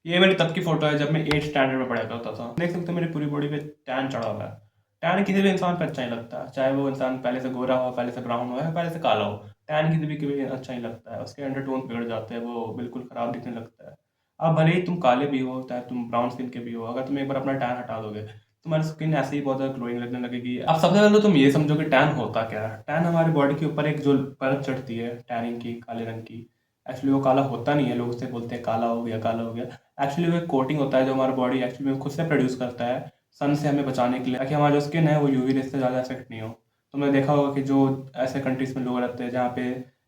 ये मेरी तब की फ़ोटो है जब मैं 8th स्टैंडर्ड में पढ़ा करता था। देख सकते हो मेरी पूरी बॉडी पे टैन चढ़ा हुआ है। टैन किसी भी इंसान पे अच्छा नहीं लगता, चाहे वो इंसान पहले से गोरा हो, पहले से ब्राउन हो या पहले से काला हो। टैन किसी भी अच्छा नहीं लगता है, उसके अंडरटोन बिगड़ जाते हैं, वो बिल्कुल ख़राब दिखने लगता है। अब भले ही तुम काले भी हो, चाहे तुम ब्राउन स्किन के भी हो, अगर तुम एक बार अपना टैन हटा दोगे, तुम्हारी स्किन ऐसे ही बहुत ज़्यादा ग्लोइंग लगने लगेगी। अब सबसे पहले तो तुम ये समझो कि टैन होता क्या है। टैन हमारी बॉडी के ऊपर एक जो परत चढ़ती है टैनिंग की, काले रंग की, एक्चुअली वो काला होता नहीं है, लोग उसे बोलते हैं काला हो गया, काला हो गया। एक्चुअली वो एक कोटिंग होता है जो हमारा बॉडी एक्चुअली में खुद से प्रोड्यूस करता है सन से हमें बचाने के लिए, ताकि हमारा जो स्किन है वो यूवी रेस से ज़्यादा इफेक्ट नहीं हो। तुमने देखा होगा कि जो ऐसे कंट्रीज में लोग रहते हैं जहाँ पे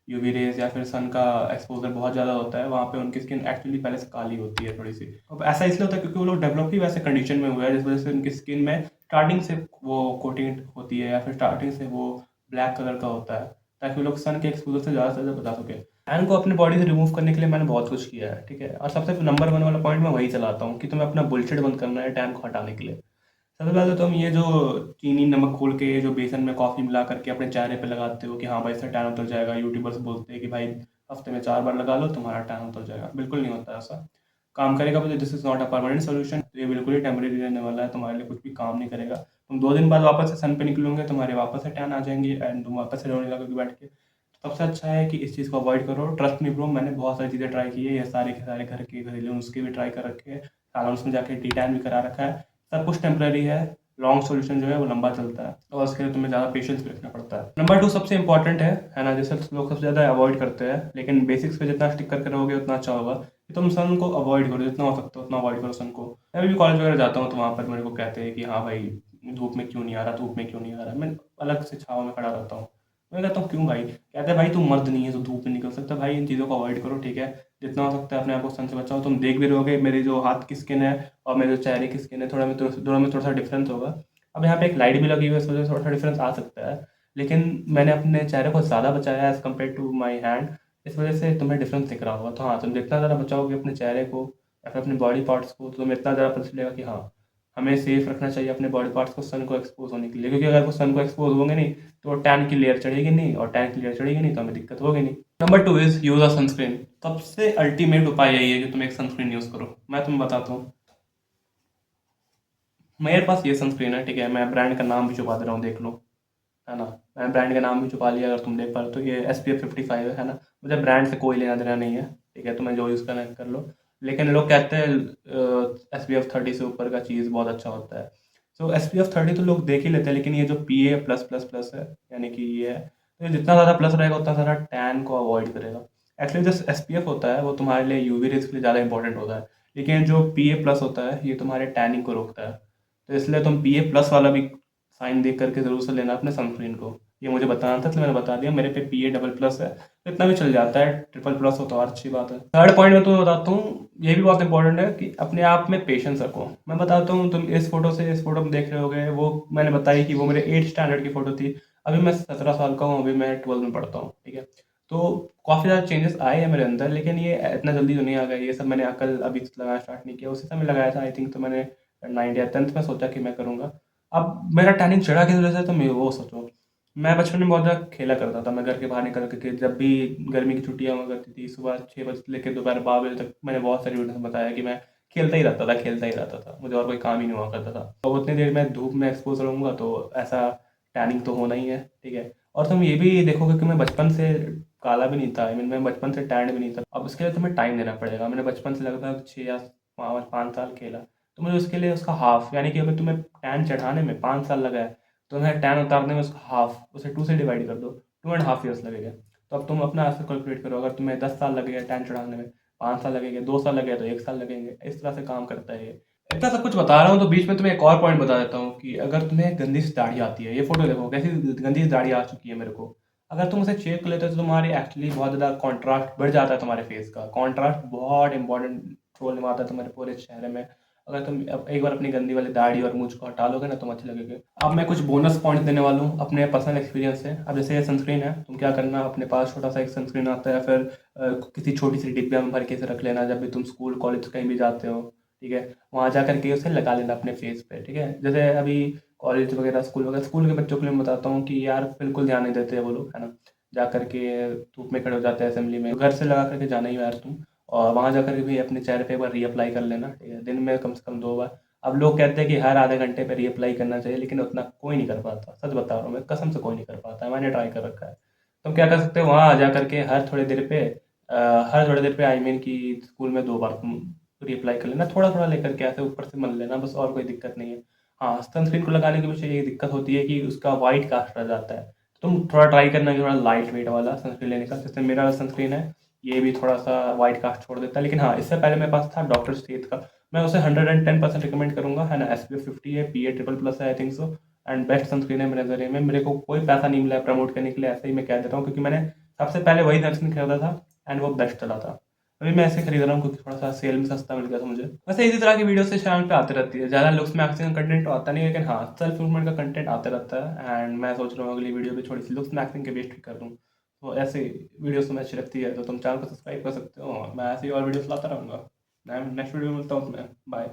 यूवी रेस या फिर सन का एक्सपोजर बहुत ज़्यादा होता है, वहाँ पे उनकी स्किन एक्चुअली पहले से काली होती है थोड़ी सी। अब ऐसा इसलिए होता है क्योंकि वो लोग डेवलप ही वैसे कंडीशन में हुए हैं जिस वजह से उनकी स्किन में स्टार्टिंग से वो कोटिंग होती है या फिर स्टार्टिंग से वो ब्लैक कलर का होता है, ताकि वो लोग सन के एक्सपोजर से ज़्यादा बचा सके। टैन को अपनी बॉडी से रिमूव करने के लिए मैंने बहुत कुछ किया है, ठीक है। और सबसे नंबर वन वाला पॉइंट मैं वही चलाता हूँ कि तुम्हें अपना बुलशिट बंद करना है टैन को हटाने के लिए। सबसे पहले तो तुम ये जो चीनी नमक घोल के जो बेसन में कॉफ़ी मिला करके अपने चेहरे पे लगाते हो कि हाँ भाई इससे टैन उतर जाएगा, यूट्यूबर्स बोलते हैं कि भाई हफ्ते में 4 बार लगा लो तुम्हारा टैन उतर जाएगा, बिल्कुल नहीं होता ऐसा। काम करेगा भी तो this is not a permanent solution, तो ये बिल्कुल ही टेम्परेरी रहने वाला है, तुम्हारे लिए कुछ भी काम नहीं करेगा। तुम 2 दिन बाद वापस से सन पे निकलोगे, तुम्हारे वापस से टैन आ जाएंगे एंड तुम वापस से रोने लगोगे बैठ के। सबसे अच्छा है कि इस चीज़ को अवॉइड करो। ट्रस्ट मी ब्रो, मैंने बहुत सारी चीज़ें ट्राई की है, ये सारे के सारे घर के घरेलू नुस्खे भी ट्राई कर रखे हैं, सैलून्स में जाके टी टैन भी करा रखा है। सब कुछ टेम्परेरी है, लॉन्ग सॉल्यूशन जो है वो लंबा चलता है और उसके लिए तुम्हें ज़्यादा पेशेंस भी रखना पड़ता है। नंबर 2 सबसे इंपॉर्टेंट है ना, जैसे लोग सबसे ज़्यादा अवॉइड करते हैं, लेकिन बेसिक्स पे जितना स्टिक करके रहोगे उतना अच्छा होगा कि तुम सन को अवॉइड करो, जितना हो सकता है उतना अवॉइड करो सन को। मैं भी कॉलेज वगैरह जाता हूँ तो वहाँ पर मेरे को कहते हैं कि हाँ भाई धूप में क्यों नहीं आ रहा, धूप में क्यों नहीं आ रहा, मैं अलग से छाँव में खड़ा रहता हूँ। मैं कहता हूँ क्यों भाई, कहते हैं भाई तुम मर्द नहीं है तो धूप में निकल सकता, भाई इन चीज़ों को अवॉइड करो, ठीक है। जितना हो सकता है अपने आप को सन से बचाओ। तुम देख भी रहोगे मेरे जो हाथ की स्किन है और मेरे जो चेहरे की स्किन है, दोनों में थोड़ा सा डिफरेंस होगा। अब यहाँ पे एक लाइट भी लगी हुई है, इस वजह से थोड़ा सा डिफरेंस आ सकता है, लेकिन मैंने अपने चेहरे को ज़्यादा बचाया है as compared to my hand, इस वजह से तुम्हें डिफरेंस दिख रहा होगा। तो हाँ, तुम जितना ज़्यादा बचाओगे अपने चेहरे को या फिर अपने बॉडी पार्ट्स को, तो तुम्हें इतना ज़्यादा पता चलेगा कि हाँ, हमें सेफ रखना चाहिए अपने बॉडी पार्ट्स को सन को एक्सपोज होने के लिए, क्योंकि अगर वो सन को एक्सपोज होंगे नहीं तो वो टैन की लेयर चढ़ेगी नहीं, और टैन की लेयर चढ़ेगी नहीं तो हमें दिक्कत होगी नहीं। Number 2 is use a sunscreen. सबसे अल्टीमेट उपाय यही है कि तुम एक सनस्क्रीन यूज़ करो। मैं तुम्हें बताता हूँ, मेरे पास ये सनस्क्रीन है, ठीक है। मैं ब्रांड का नाम भी छुपा दे रहा हूँ, देख लो, है ना। मैंने ब्रांड का नाम भी छुपा लिया, अगर तुम देख पा रहे हो तो ये SPF 55 है ना। मुझे ब्रांड से कोई लेना देना नहीं है, ठीक है। तुम्हें जो यूज़ करना है कर लो, लेकिन लोग कहते हैं SPF 30 से ऊपर का चीज़ बहुत अच्छा होता है। सो SPF 30 तो लोग देख ही लेते हैं, लेकिन ये जो PA+++ है, यानी कि ये है, तो ये जितना ज़्यादा प्लस रहेगा उतना ज़्यादा टैन को अवॉइड करेगा। एक्चुअली जो SPF होता है वो तुम्हारे लिए यूवी रेज के लिए ज़्यादा इंपॉर्टेंट होता है, लेकिन जो PA+ होता है ये तुम्हारे टैनिंग को रोकता है। तो इसलिए तुम PA+ वाला भी साइन देख करके ज़रूर से लेना अपने सनस्क्रीन को। ये मुझे बताना था तो मैंने बता दिया, मेरे पे PA++ है, तो इतना भी चल जाता है, ट्रिपल+ हो तो और अच्छी बात है। थर्ड पॉइंट मैं तुम्हें बताता हूँ, ये भी बहुत इंपॉर्टेंट है कि अपने आप में पेशेंस रखो। मैं बताता हूँ, तुम इस फोटो से इस फोटो में देख रहे होगे, वो मैंने बताई कि वो मेरे 8th स्टैंडर्ड की फ़ोटो थी। अभी मैं 17 साल का हूँ, अभी मैं 12th में पढ़ता हूँ, ठीक है। तो काफ़ी ज़्यादा चेंजेस आए हैं मेरे अंदर, लेकिन ये इतना जल्दी तो नहीं आ गया। ये सब मैंने अकल अभी लगाना स्टार्ट नहीं किया, उसी समय लगाया था आई थिंक, तो मैंने 9th या 10th में सोचा कि मैं करूँगा। अब मेरा टैनिंग चढ़ा किस वजह से, तो मैं वो सोचो, मैं बचपन में बहुत ज़्यादा खेला करता था। मैं घर के बाहर निकल के जब भी गर्मी की छुट्टियाँ हुआ करती थी, सुबह 6 बजे से लेकर दोपहर 12 बजे तक, मैंने बहुत सारी वीडियो में बताया कि मैं खेलता ही रहता था, खेलता ही रहता था, मुझे और कोई काम ही नहीं हुआ करता था। तो उतनी देर में धूप में एक्सपोज रहूँगा तो ऐसा टैनिंग तो होना ही है, ठीक है। और तुम ये भी देखोगे कि मैं बचपन से काला भी नहीं था, आई मीन मैं बचपन से टैन भी नहीं था। अब उसके लिए तुम्हें टाइम देना पड़ेगा। मैंने बचपन से लगभग 6 या 5 साल खेला, तो मुझे उसके लिए उसका हाफ, यानी कि अगर तुम्हें टैन चढ़ाने में 5 साल लगा है, तो तुम्हें टैन उतारने में उसका हाफ, उसे 2 से डिवाइड कर दो, 2.5 ईयर्स लगेगा। तो अब तुम अपना ऐसे कैलकुलेट करो, अगर तुम्हें 10 साल लगेगा टैन चढ़ाने में, 5 साल लगेंगे, 2 साल लगेगा तो 1 साल लगेंगे, इस तरह से काम करता है ये। इतना सब कुछ बता रहा हूँ तो बीच में तुम्हें एक और पॉइंट बता देता हूँ कि अगर तुम्हें गंदी सी दाढ़ी आती है, ये फोटो देखो कैसी गंदी सी दाढ़ी आ चुकी है मेरे को। अगर तुम उसे शेव कर लेते हो तो तुम्हारी एक्चुअली बहुत ज़्यादा कॉन्ट्रास्ट बढ़ जाता है, तुम्हारे फेस का कॉन्ट्रास्ट बहुत इंपॉर्टेंट रोल निभाता है तुम्हारे पूरे चेहरे में। अगर तुम एक बार अपनी गंदी वाली दाढ़ी और मूंछ को हटा लोगे ना, तुम अच्छे लगेंगे। अब मैं कुछ बोनस पॉइंट देने वाला हूँ अपने पर्सनल एक्सपीरियंस से। अब जैसे ये सनस्क्रीन है, तुम क्या करना, अपने पास छोटा सा एक सनस्क्रीन आता है, या फिर किसी छोटी सी डिब्बिया में भर के से रख लेना, जब भी तुम स्कूल कॉलेज कहीं भी जाते हो, ठीक है। वहाँ जा करके उसे लगा लेना अपने फेस पे, ठीक है। जैसे अभी कॉलेज वगैरह स्कूल वगैरह, स्कूल के बच्चों के लिए मैं बताता हूँ कि यार बिल्कुल ध्यान नहीं देते हैं वो लोग, है ना। जा करके धूप में खड़े हो जाते हैं असेंबली में, तो घर से लगा करके जाना ही यार तुम। और वहाँ जाकर के भी अपने चेहरे पे एक बार रीअप्लाई कर लेना, ठीक है? दिन में कम से कम 2 बार। अब लोग कहते हैं कि हर आधे घंटे पे रीअप्लाई करना चाहिए, लेकिन उतना कोई नहीं कर पाता, सच बता रहा हूँ मैं, कसम से कोई नहीं कर पाता है, मैंने ट्राई कर रखा है। तुम क्या कर सकते हो, वहाँ जा कर के हर थोड़ी देर पे आई मीन कि स्कूल में 2 बार तुम रीअप्लाई कर लेना, थोड़ा-थोड़ा लेकर के ऐसे ऊपर से मल लेना बस, और कोई दिक्कत नहीं है। हाँ, सनस्क्रीन को लगाने की वजह से ये दिक्कत होती है कि उसका व्हाइट कास्ट रह जाता है। तुम थोड़ा ट्राई करना कि थोड़ा लाइट वेट वाला सनस्क्रीन लेने का, जैसे मेरा सनस्क्रीन है, ये भी थोड़ा-सा व्हाइट कास्ट छोड़ देता है। लेकिन हाँ, इससे पहले मेरे पास था डॉक्टर स्टेथ का, मैं उसे 110% रिकमेंड करूँगा, है ना? SPF 50 है, PA ट्रिपल प्लस है I think so, and best sunscreen है मेरे नज़रिए में। मेरे को कोई पैसा नहीं मिला है प्रमोट करने के लिए, ऐसे ही मैं कह देता हूँ, क्योंकि मैंने सबसे पहले वही सनस्क्रीन खरीदा था एंड वो बेस्ट चला था। अभी मैं ऐसे खरीद रहा हूँ क्योंकि थोड़ा-सा सेल में सस्ता मिल गया था मुझे। वैसे इसी तरह की वीडियो से चैनल पे आती रहती है, ज़्यादा लुक्स मैक्सिंग का कंटेंट तो आता नहीं है, लेकिन हाँ, सेल्फ इम्प्रूवमेंट का कंटेंट आता रहता है, एंड मैं सोच रहा हूँ अगली वीडियो भी थोड़ी-सी लुक्स मैक्सिंग के बेस्ड पे कर दूँ। तो ऐसे वीडियोज़ तुम्हें अच्छी लगती है तो तुम चैनल को सब्सक्राइब कर सकते हो, मैं ऐसे ही और वीडियोज़ लाता रहूँगा। मैं नेक्स्ट वीडियो में मिलता हूँ तुम्हें, बाय।